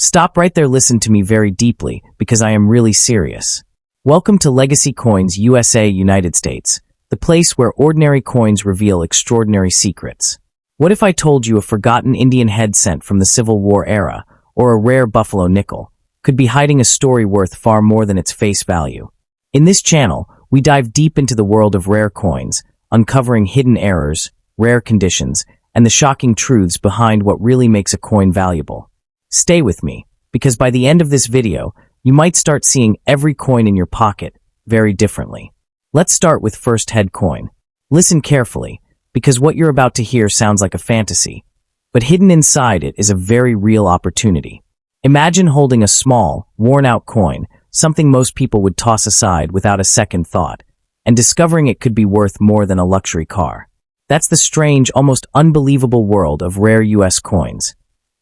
Stop right there, listen to me very deeply, because I am really serious. Welcome to Legacy Coins USA, United States, the place where ordinary coins reveal extraordinary secrets. What if I told you a forgotten Indian head cent from the Civil War era, or a rare buffalo nickel, could be hiding a story worth far more than its face value? In this channel, we dive deep into the world of rare coins, uncovering hidden errors, rare conditions, and the shocking truths behind what really makes a coin valuable. Stay with me, because by the end of this video, you might start seeing every coin in your pocket very differently. Let's start with first head coin. Listen carefully, because what you're about to hear sounds like a fantasy, but hidden inside it is a very real opportunity. Imagine holding a small, worn-out coin, something most people would toss aside without a second thought, and discovering it could be worth more than a luxury car. That's the strange, almost unbelievable world of rare U.S. coins,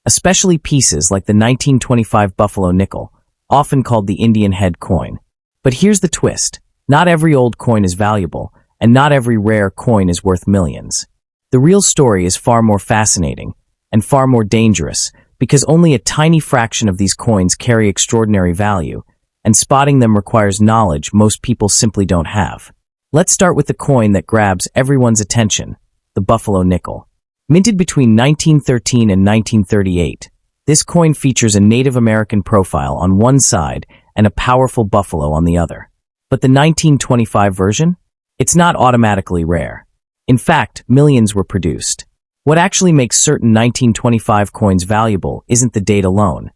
especially pieces like the 1925 Buffalo nickel, often called the Indian head coin. But here's the twist. Not every old coin is valuable, and not every rare coin is worth millions. The real story is far more fascinating, and far more dangerous, because only a tiny fraction of these coins carry extraordinary value, and spotting them requires knowledge most people simply don't have. Let's start with the coin that grabs everyone's attention, the Buffalo nickel. Minted between 1913 and 1938, this coin features a Native American profile on one side and a powerful buffalo on the other. But the 1925 version? It's not automatically rare. In fact, millions were produced. What actually makes certain 1925 coins valuable isn't the date alone.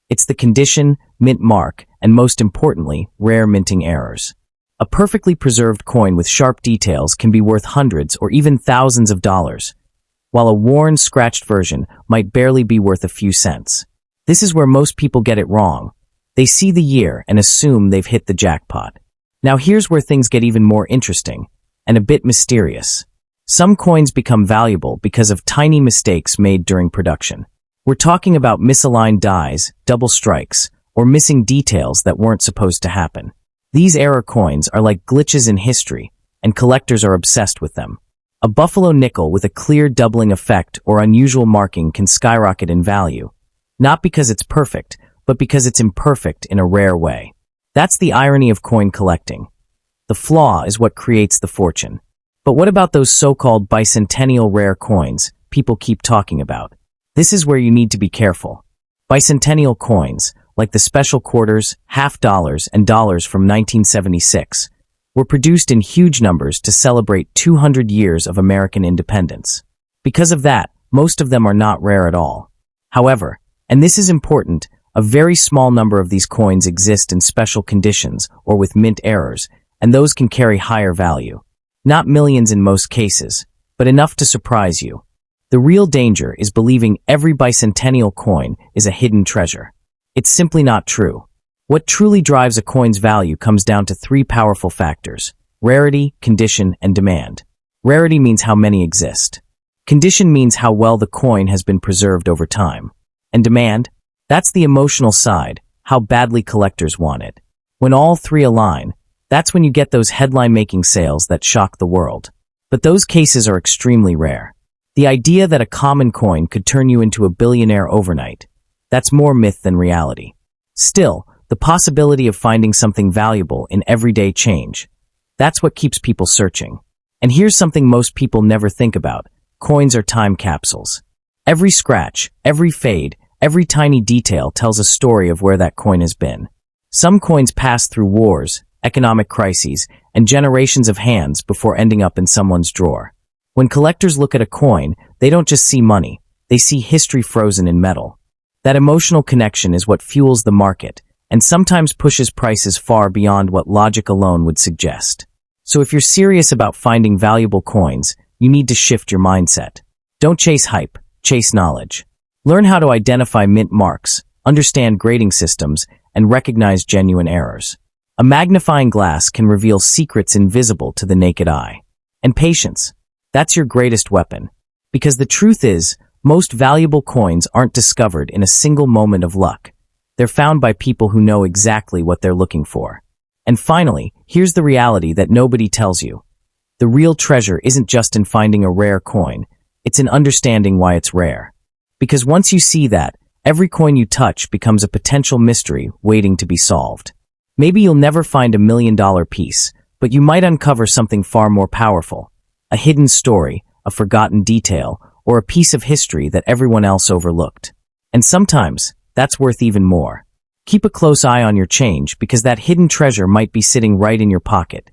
It's the condition, mint mark, and most importantly, rare minting errors. A perfectly preserved coin with sharp details can be worth hundreds or even thousands of dollars, while a worn, scratched version might barely be worth a few cents. This is where most people get it wrong. They see the year and assume they've hit the jackpot. Now here's where things get even more interesting and a bit mysterious. Some coins become valuable because of tiny mistakes made during production. We're talking about misaligned dies, double strikes, or missing details that weren't supposed to happen. These error coins are like glitches in history, and collectors are obsessed with them. A Buffalo nickel with a clear doubling effect or unusual marking can skyrocket in value, not because it's perfect, but because it's imperfect in a rare way. That's the irony of coin collecting. The flaw is what creates the fortune. But what about those so-called bicentennial rare coins people keep talking about? This is where you need to be careful. Bicentennial coins, like the special quarters, half dollars, and dollars from 1976, were produced in huge numbers to celebrate 200 years of American independence. Because of that, most of them are not rare at all. However, and this is important, a very small number of these coins exist in special conditions or with mint errors, and those can carry higher value. Not millions in most cases, but enough to surprise you. The real danger is believing every bicentennial coin is a hidden treasure. It's simply not true. What truly drives a coin's value comes down to three powerful factors: rarity, condition, and demand. Rarity means how many exist. Condition means how well the coin has been preserved over time. And demand? That's the emotional side, how badly collectors want it. When all three align, that's when you get those headline-making sales that shock the world. But those cases are extremely rare. The idea that a common coin could turn you into a billionaire overnight, that's more myth than reality. Still, the possibility of finding something valuable in everyday change, that's what keeps people searching. And here's something most people never think about. Coins are time capsules. Every scratch, every fade, every tiny detail tells a story of where that coin has been. Some coins pass through wars, economic crises, and generations of hands before ending up in someone's drawer. When collectors look at a coin, they don't just see money, they see history frozen in metal. That emotional connection is what fuels the market, and sometimes pushes prices far beyond what logic alone would suggest. So if you're serious about finding valuable coins, you need to shift your mindset. Don't chase hype, chase knowledge. Learn how to identify mint marks, understand grading systems, and recognize genuine errors. A magnifying glass can reveal secrets invisible to the naked eye. And patience, that's your greatest weapon. Because the truth is, most valuable coins aren't discovered in a single moment of luck. They're found by people who know exactly what they're looking for. And finally, here's the reality that nobody tells you. The real treasure isn't just in finding a rare coin, it's in understanding why it's rare. Because once you see that, Every coin you touch becomes a potential mystery waiting to be solved. Maybe you'll never find $1 million piece, but you might uncover something far more powerful. A hidden story, a forgotten detail, or a piece of history that everyone else overlooked. And sometimes, that's worth even more. Keep a close eye on your change because that hidden treasure might be sitting right in your pocket.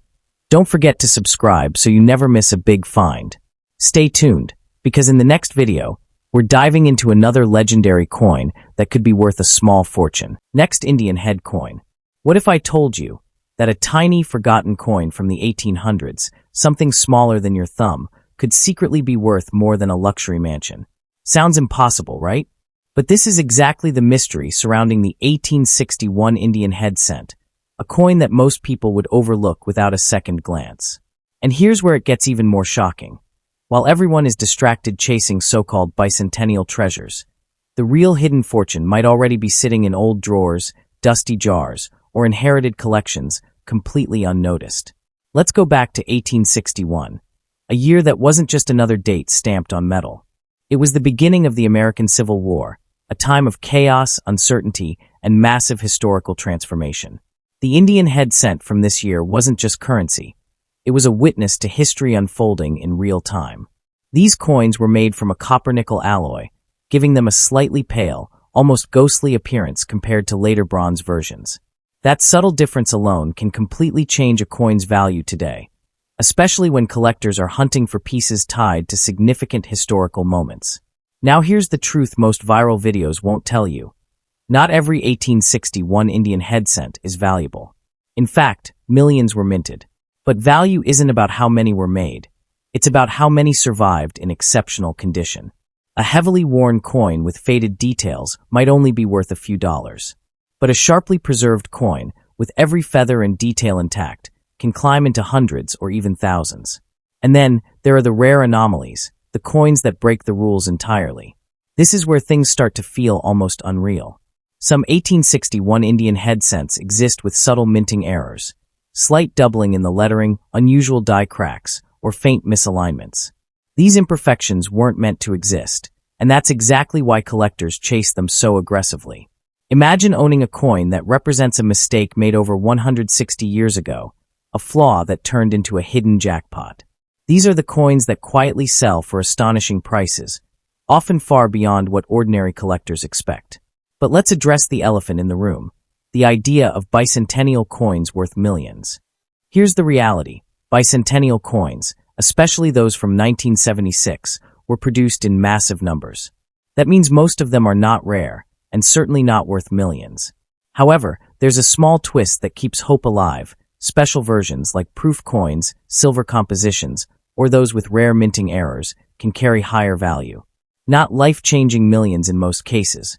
Don't forget to subscribe so you never miss a big find. Stay tuned, because in the next video, we're diving into another legendary coin that could be worth a small fortune. Next, Indian head coin. What if I told you that a tiny, forgotten coin from the 1800s, something smaller than your thumb, could secretly be worth more than a luxury mansion? Sounds impossible, right? But this is exactly the mystery surrounding the 1861 Indian head cent, a coin that most people would overlook without a second glance. And here's where it gets even more shocking. While everyone is distracted chasing so-called bicentennial treasures, the real hidden fortune might already be sitting in old drawers, dusty jars, or inherited collections completely unnoticed. Let's go back to 1861, a year that wasn't just another date stamped on metal. It was the beginning of the American Civil War, a time of chaos, uncertainty, and massive historical transformation. The Indian head cent from this year wasn't just currency. It was a witness to history unfolding in real time. These coins were made from a copper-nickel alloy, giving them a slightly pale, almost ghostly appearance compared to later bronze versions. That subtle difference alone can completely change a coin's value today, especially when collectors are hunting for pieces tied to significant historical moments. Now here's the truth most viral videos won't tell you. Not every 1861 Indian head cent is valuable. In fact, millions were minted. But value isn't about how many were made. It's about how many survived in exceptional condition. A heavily worn coin with faded details might only be worth a few dollars. But a sharply preserved coin, with every feather and detail intact, can climb into hundreds or even thousands. And then, there are the rare anomalies, the coins that break the rules entirely. This is where things start to feel almost unreal. Some 1861 Indian head cents exist with subtle minting errors, slight doubling in the lettering, unusual die cracks, or faint misalignments. These imperfections weren't meant to exist, and that's exactly why collectors chase them so aggressively. Imagine owning a coin that represents a mistake made over 160 years ago, a flaw that turned into a hidden jackpot. These are the coins that quietly sell for astonishing prices, often far beyond what ordinary collectors expect. But let's address the elephant in the room, the idea of bicentennial coins worth millions. Here's the reality. Bicentennial coins, especially those from 1976, were produced in massive numbers. That means most of them are not rare, and certainly not worth millions. However, there's a small twist that keeps hope alive. Special versions like proof coins, silver compositions, or those with rare minting errors can carry higher value. Not life-changing millions in most cases,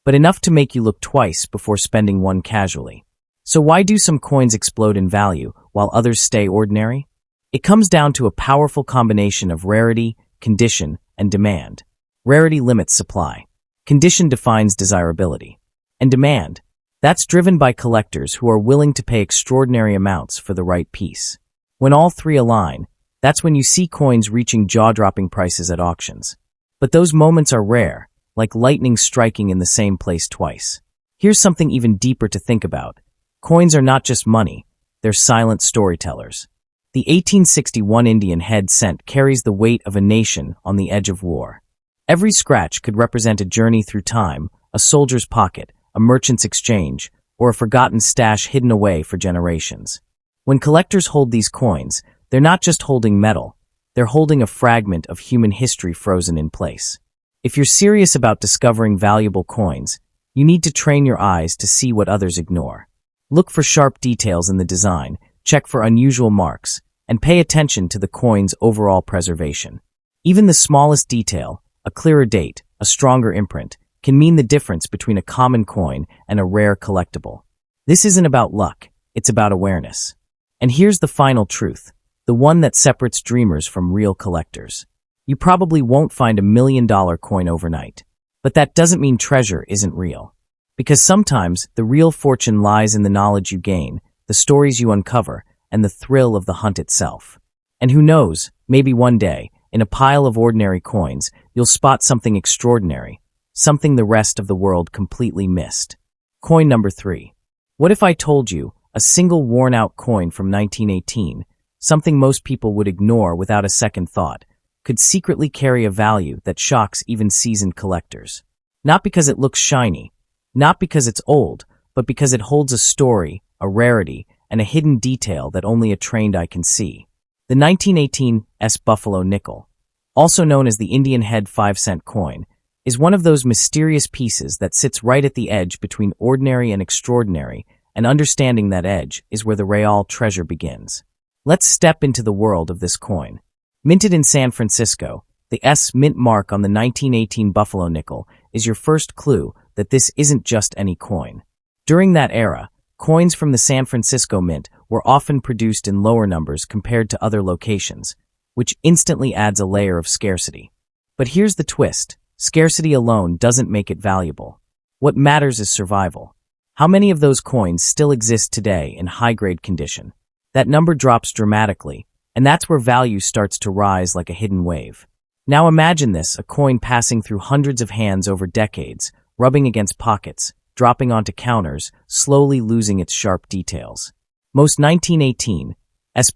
but enough to make you look twice before spending one casually. So why do some coins explode in value while others stay ordinary? It comes down to a powerful combination of rarity, condition, and demand. Rarity limits supply. Condition defines desirability. And demand, that's driven by collectors who are willing to pay extraordinary amounts for the right piece. When all three align, that's when you see coins reaching jaw-dropping prices at auctions. But those moments are rare, like lightning striking in the same place twice. Here's something even deeper to think about. Coins are not just money, they're silent storytellers. The 1861 Indian head cent carries the weight of a nation on the edge of war. Every scratch could represent a journey through time, a soldier's pocket, a merchant's exchange, or a forgotten stash hidden away for generations. When collectors hold these coins, they're not just holding metal, they're holding a fragment of human history frozen in place. If you're serious about discovering valuable coins, you need to train your eyes to see what others ignore. Look for sharp details in the design, check for unusual marks, and pay attention to the coin's overall preservation. Even the smallest detail, a clearer date, a stronger imprint, can mean the difference between a common coin and a rare collectible. This isn't about luck, it's about awareness. And here's the final truth, the one that separates dreamers from real collectors. You probably won't find $1 million coin overnight. But that doesn't mean treasure isn't real. Because sometimes the real fortune lies in the knowledge you gain, the stories you uncover, and the thrill of the hunt itself. And who knows, maybe one day, in a pile of ordinary coins, you'll spot something extraordinary, something the rest of the world completely missed. Coin number 3. What if I told you a single worn-out coin from 1918, something most people would ignore without a second thought, could secretly carry a value that shocks even seasoned collectors? Not because it looks shiny, not because it's old, but because it holds a story, a rarity, and a hidden detail that only a trained eye can see. The 1918 Buffalo nickel, also known as the Indian head 5-cent coin, is one of those mysterious pieces that sits right at the edge between ordinary and extraordinary, and understanding that edge is where the real treasure begins. Let's step into the world of this coin. Minted in San Francisco, the S mint mark on the 1918 Buffalo nickel is your first clue that this isn't just any coin. During that era, coins from the San Francisco Mint were often produced in lower numbers compared to other locations, which instantly adds a layer of scarcity. But here's the twist. Scarcity alone doesn't make it valuable. What matters is survival. How many of those coins still exist today in high-grade condition? That number drops dramatically, and that's where value starts to rise like a hidden wave. Now imagine this, a coin passing through hundreds of hands over decades, rubbing against pockets, dropping onto counters, slowly losing its sharp details. Most 1918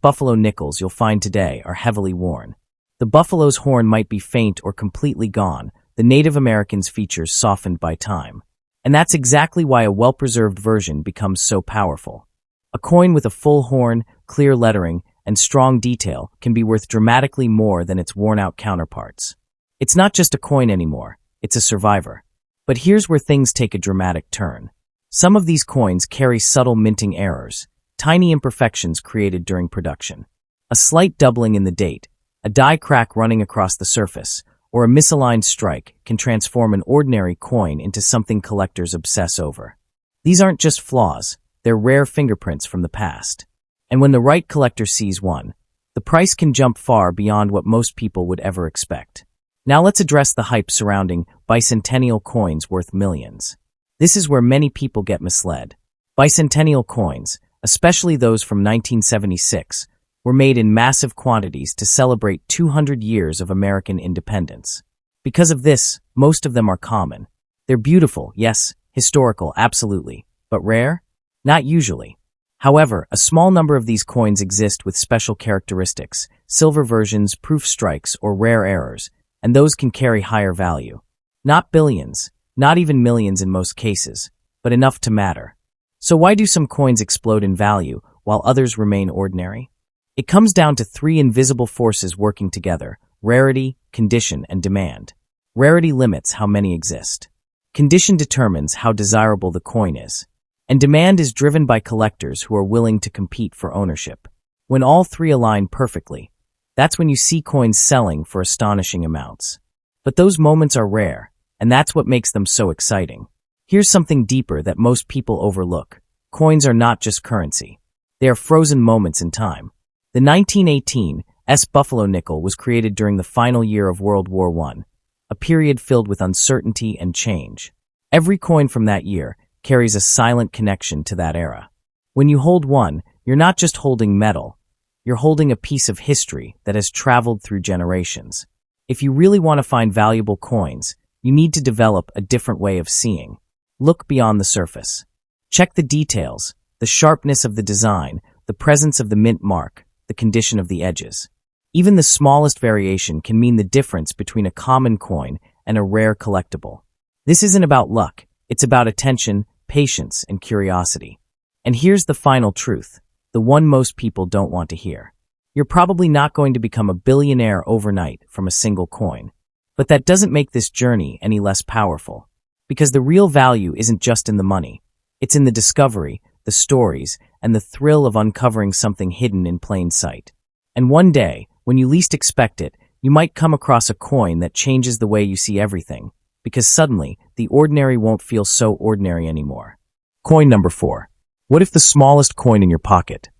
Buffalo nickels you'll find today are heavily worn. The buffalo's horn might be faint or completely gone, the Native Americans' features softened by time. And that's exactly why a well-preserved version becomes so powerful. A coin with a full horn, clear lettering, and strong detail can be worth dramatically more than its worn-out counterparts. It's not just a coin anymore, it's a survivor. But here's where things take a dramatic turn. Some of these coins carry subtle minting errors, tiny imperfections created during production. A slight doubling in the date, a die crack running across the surface, or a misaligned strike can transform an ordinary coin into something collectors obsess over. These aren't just flaws, they're rare fingerprints from the past. And when the right collector sees one, the price can jump far beyond what most people would ever expect. Now let's address the hype surrounding bicentennial coins worth millions. This is where many people get misled. Bicentennial coins, especially those from 1976, were made in massive quantities to celebrate 200 years of American independence. Because of this, most of them are common. They're beautiful, yes, historical, absolutely, but rare? Not usually. However, a small number of these coins exist with special characteristics, silver versions, proof strikes, or rare errors, and those can carry higher value. Not billions, not even millions in most cases, but enough to matter. So why do some coins explode in value while others remain ordinary? It comes down to 3 invisible forces working together: rarity, condition, and demand. Rarity limits how many exist. Condition determines how desirable the coin is. And demand is driven by collectors who are willing to compete for ownership. When all 3 align perfectly, that's when you see coins selling for astonishing amounts. But those moments are rare, and that's what makes them so exciting. Here's something deeper that most people overlook. Coins are not just currency. They are frozen moments in time. The 1918 Buffalo nickel was created during the final year of World War I, a period filled with uncertainty and change. Every coin from that year carries a silent connection to that era. When you hold one, you're not just holding metal, you're holding a piece of history that has traveled through generations. If you really want to find valuable coins, you need to develop a different way of seeing. Look beyond the surface. Check the details, the sharpness of the design, the presence of the mint mark, the condition of the edges. Even the smallest variation can mean the difference between a common coin and a rare collectible. This isn't about luck, it's about attention, patience, and curiosity. And here's the final truth, the one most people don't want to hear. You're probably not going to become a billionaire overnight from a single coin. But that doesn't make this journey any less powerful. Because the real value isn't just in the money. It's in the discovery, the stories, and the thrill of uncovering something hidden in plain sight. And one day, when you least expect it, you might come across a coin that changes the way you see everything. Because suddenly, the ordinary won't feel so ordinary anymore. Coin number 4. What if the smallest coin in your pocket,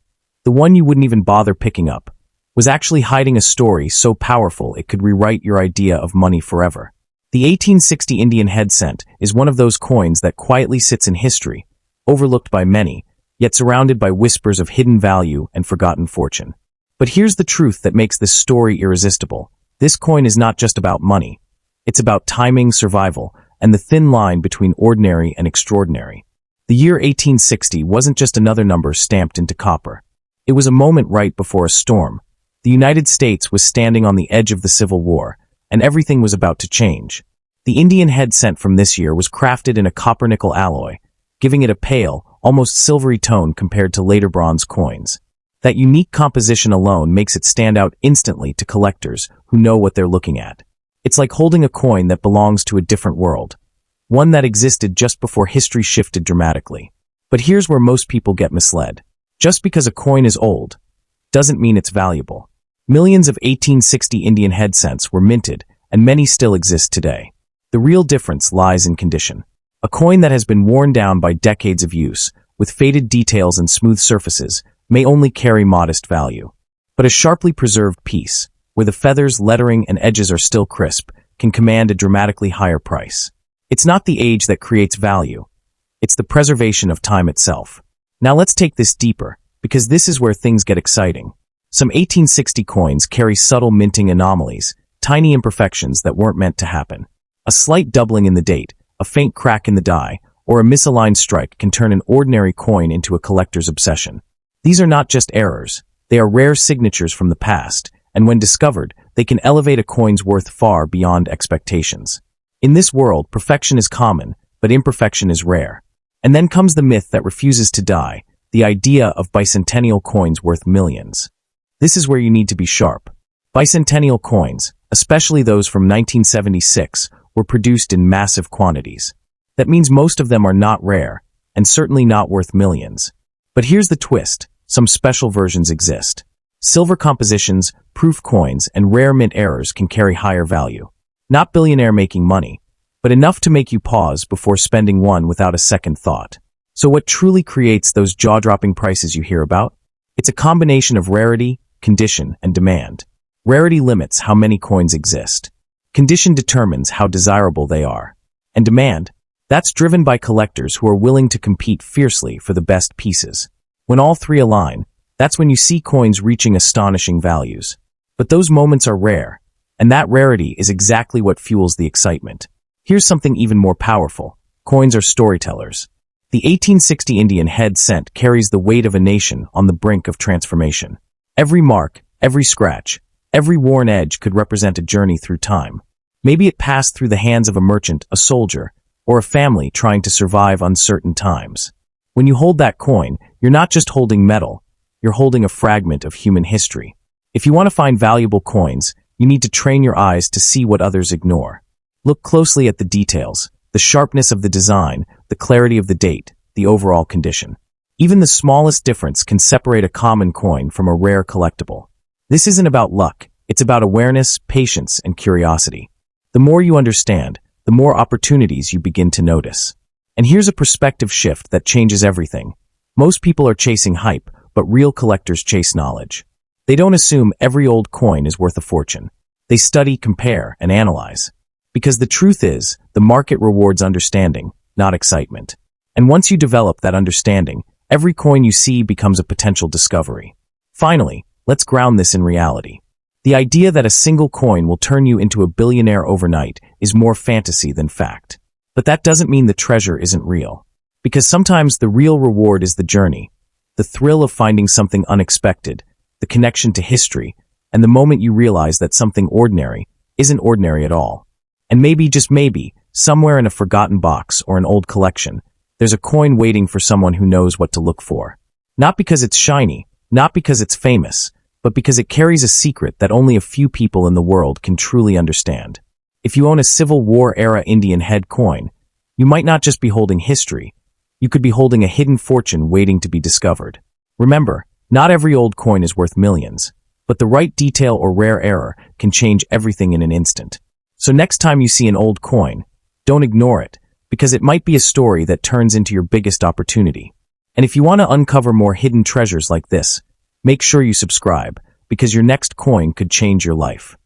the one you wouldn't even bother picking up, was actually hiding a story so powerful it could rewrite your idea of money forever? The 1860 Indian head cent is one of those coins that quietly sits in history, overlooked by many, yet surrounded by whispers of hidden value and forgotten fortune. But here's the truth that makes this story irresistible. This coin is not just about money. It's about timing, survival, and the thin line between ordinary and extraordinary. The year 1860 wasn't just another number stamped into copper. It was a moment right before a storm. The United States was standing on the edge of the Civil War, and everything was about to change. The Indian head cent from this year was crafted in a copper-nickel alloy, giving it a pale, almost silvery tone compared to later bronze coins. That unique composition alone makes it stand out instantly to collectors who know what they're looking at. It's like holding a coin that belongs to a different world, one that existed just before history shifted dramatically. But here's where most people get misled. Just because a coin is old doesn't mean it's valuable. Millions of 1860 Indian head cents were minted, and many still exist today. The real difference lies in condition. A coin that has been worn down by decades of use, with faded details and smooth surfaces, may only carry modest value. But a sharply preserved piece, where the feathers, lettering, and edges are still crisp, can command a dramatically higher price. It's not the age that creates value. It's the preservation of time itself. Now let's take this deeper, because this is where things get exciting. Some 1860 coins carry subtle minting anomalies, tiny imperfections that weren't meant to happen. A slight doubling in the date, a faint crack in the die, or a misaligned strike can turn an ordinary coin into a collector's obsession. These are not just errors. They are rare signatures from the past, and when discovered, they can elevate a coin's worth far beyond expectations. In this world, perfection is common, but imperfection is rare. And then comes the myth that refuses to die, the idea of bicentennial coins worth millions. This is where you need to be sharp. Bicentennial coins, especially those from 1976, were produced in massive quantities. That means most of them are not rare, and certainly not worth millions. But here's the twist. Some special versions exist. Silver compositions, proof coins, and rare mint errors can carry higher value. Not billionaire-making money, but enough to make you pause before spending one without a second thought. So what truly creates those jaw-dropping prices you hear about? It's a combination of rarity, condition, and demand. Rarity limits how many coins exist. Condition determines how desirable they are. And demand? That's driven by collectors who are willing to compete fiercely for the best pieces. When all three align, that's when you see coins reaching astonishing values. But those moments are rare, and that rarity is exactly what fuels the excitement. Here's something even more powerful. Coins are storytellers. The 1860 Indian head cent carries the weight of a nation on the brink of transformation. Every mark, every scratch, every worn edge could represent a journey through time. Maybe it passed through the hands of a merchant, a soldier, or a family trying to survive uncertain times. When you hold that coin, you're not just holding metal, you're holding a fragment of human history. If you want to find valuable coins, you need to train your eyes to see what others ignore. Look closely at the details, the sharpness of the design, the clarity of the date, the overall condition. Even the smallest difference can separate a common coin from a rare collectible. This isn't about luck, it's about awareness, patience, and curiosity. The more you understand, the more opportunities you begin to notice. And here's a perspective shift that changes everything. Most people are chasing hype, but real collectors chase knowledge. They don't assume every old coin is worth a fortune. They study, compare, and analyze. Because the truth is, the market rewards understanding, not excitement. And once you develop that understanding, every coin you see becomes a potential discovery. Finally, let's ground this in reality. The idea that a single coin will turn you into a billionaire overnight is more fantasy than fact. But that doesn't mean the treasure isn't real. Because sometimes the real reward is the journey, the thrill of finding something unexpected, the connection to history, and the moment you realize that something ordinary isn't ordinary at all. And maybe, just maybe, somewhere in a forgotten box or an old collection, there's a coin waiting for someone who knows what to look for. Not because it's shiny, not because it's famous, but because it carries a secret that only a few people in the world can truly understand. If you own a Civil War-era Indian head coin, you might not just be holding history, you could be holding a hidden fortune waiting to be discovered. Remember, not every old coin is worth millions, but the right detail or rare error can change everything in an instant. So next time you see an old coin, don't ignore it, because it might be a story that turns into your biggest opportunity. And if you want to uncover more hidden treasures like this, make sure you subscribe, because your next coin could change your life.